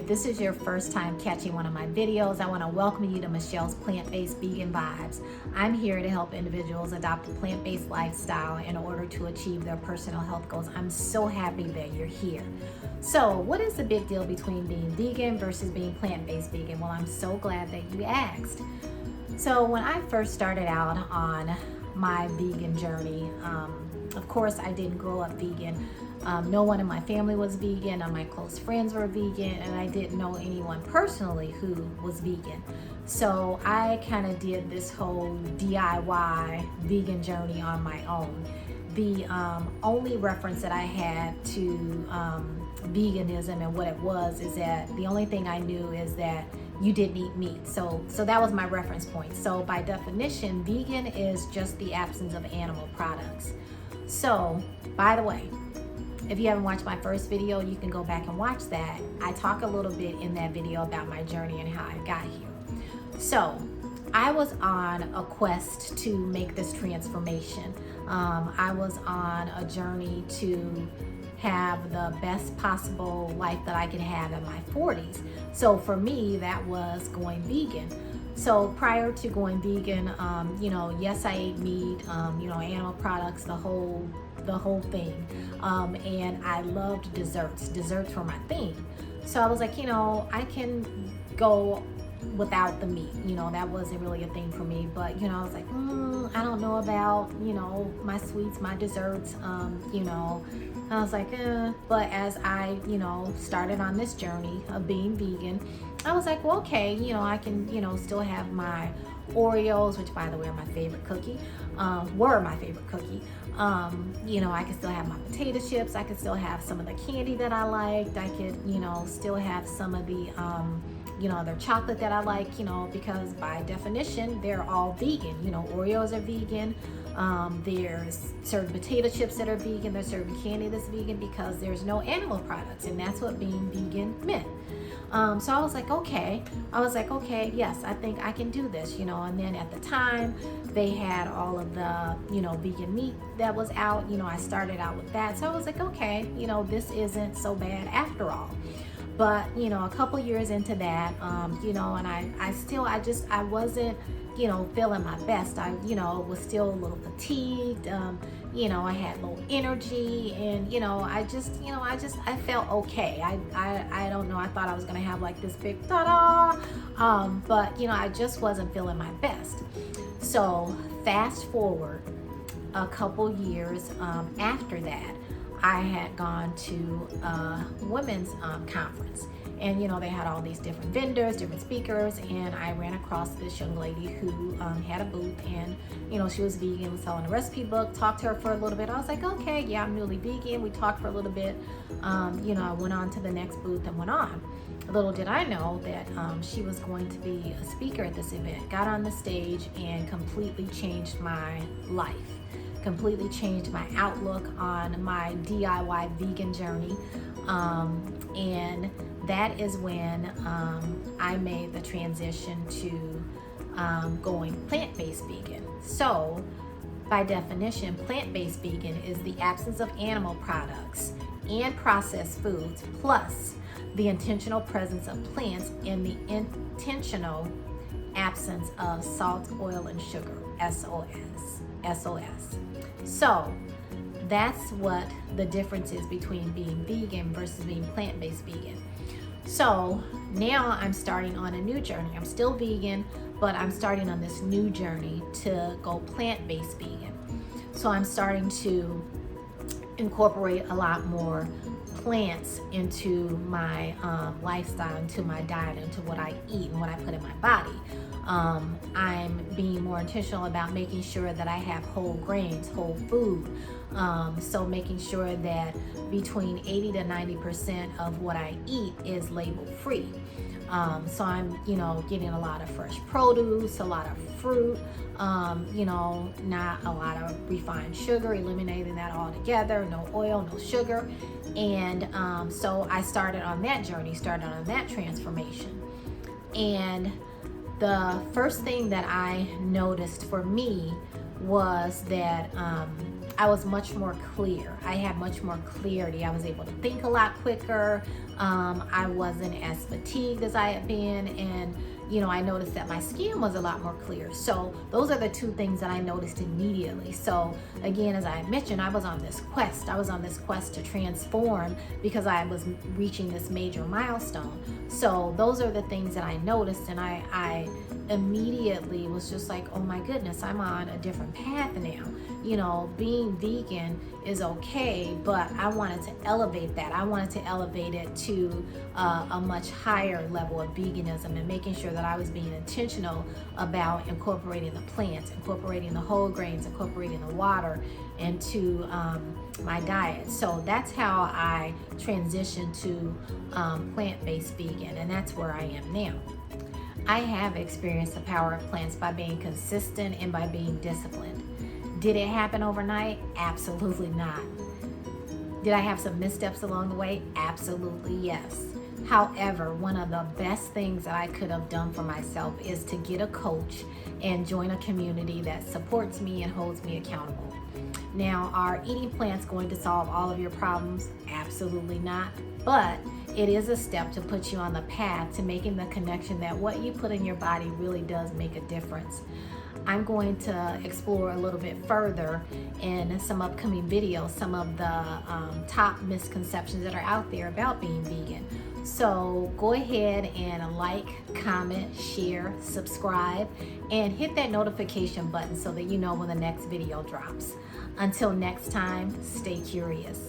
this is your first time catching one of my videos, I want to welcome you to Michelle's Plant-Based Vegan Vibes. I'm here to help individuals adopt a plant-based lifestyle in order to achieve their personal health goals. I'm so happy that you're here. So what is the big deal between being vegan versus being plant-based vegan? Well, I'm so glad that you asked. So when I first started out on my vegan journey, of course I didn't grow up vegan. No one in my family was vegan, none of my close friends were vegan, and I didn't know anyone personally who was vegan. So I kind of did this whole DIY vegan journey on my own. The only reference that I had to veganism and what it was is that the only thing I knew is that you didn't eat meat. So that was my reference point. So by definition, vegan is just the absence of animal products. So, by the way, if you haven't watched my first video, you can go back and watch that. I talk a little bit in that video about my journey and how I got here. So, I was on a quest to make this transformation. I was on a journey to have the best possible life that I could have in my 40s. So for me, that was going vegan. So prior to going vegan, yes, I ate meat, animal products, the whole thing. And I loved desserts. Desserts were my thing. So I was like, I can go without the meat. That wasn't really a thing for me. But, I was like, I don't know about, my sweets, my desserts, I was like, But as I, started on this journey of being vegan, I was like, well, okay, I can, still have my Oreos, which by the way are my favorite cookie, were my favorite cookie. I could still have my potato chips. I could still have some of the candy that I liked. I could, still have some of the, their chocolate that I like, because by definition, they're all vegan. Oreos are vegan. There's certain potato chips that are vegan. There's certain candy that's vegan because there's no animal products, and that's what being vegan meant. So I was like, okay, yes, I think I can do this, and then at the time they had all of the, vegan meat that was out, I started out with that. So I was like, okay, this isn't so bad after all. But, a couple years into that, and I wasn't, feeling my best. I, was still a little fatigued. I had low energy, and I felt okay. I don't know. I thought I was gonna have like this big ta-da, but I just wasn't feeling my best. So fast forward a couple years after that, I had gone to a women's conference. And they had all these different vendors, different speakers, and I ran across this young lady who had a booth, and she was vegan, was selling a recipe book. Talked to her for a little bit. I was like, okay, yeah, I'm newly vegan. We talked for a little bit. I went on to the next booth and went on. Little did I know that she was going to be a speaker at this event. Got on the stage and completely changed my life. Completely changed my outlook on my DIY vegan journey. And that is when I made the transition to going plant-based vegan. So by definition, plant-based vegan is the absence of animal products and processed foods, plus the intentional presence of plants and the intentional absence of salt, oil, and sugar, SOS. So that's what the difference is between being vegan versus being plant-based vegan. So now I'm starting on a new journey. I'm still vegan, but I'm starting on this new journey to go plant-based vegan. So I'm starting to incorporate a lot more plants into my lifestyle, into my diet, into what I eat and what I put in my body. I'm being more intentional about making sure that I have whole grains, whole food. So making sure that between 80 to 90% of what I eat is label free. So I'm, getting a lot of fresh produce, a lot of fruit, not a lot of refined sugar, eliminating that altogether, no oil, no sugar. And so I started on that journey, started on that transformation. And the first thing that I noticed for me was that I was much more clear. I had much more clarity. I was able to think a lot quicker. I wasn't as fatigued as I had been, and I noticed that my skin was a lot more clear. So those are the two things that I noticed immediately. So again, as I mentioned, I was on this quest. I was on this quest to transform because I was reaching this major milestone. So those are the things that I noticed, and I immediately was just like, oh my goodness, I'm on a different path now. Being vegan is okay, but I wanted to elevate that. I wanted to elevate it to a much higher level of veganism, and making sure that I was being intentional about incorporating the plants, incorporating the whole grains, incorporating the water into my diet. So that's how I transitioned to plant-based vegan, and that's where I am now. I have experienced the power of plants by being consistent and by being disciplined. Did it happen overnight? Absolutely not. Did I have some missteps along the way? Absolutely yes. However, one of the best things that I could have done for myself is to get a coach and join a community that supports me and holds me accountable. Now, are eating plants going to solve all of your problems? Absolutely not. But it is a step to put you on the path to making the connection that what you put in your body really does make a difference. I'm going to explore a little bit further in some upcoming videos, some of the top misconceptions that are out there about being vegan. So go ahead and like, comment, share, subscribe, and hit that notification button so that you know when the next video drops. Until next time, stay curious.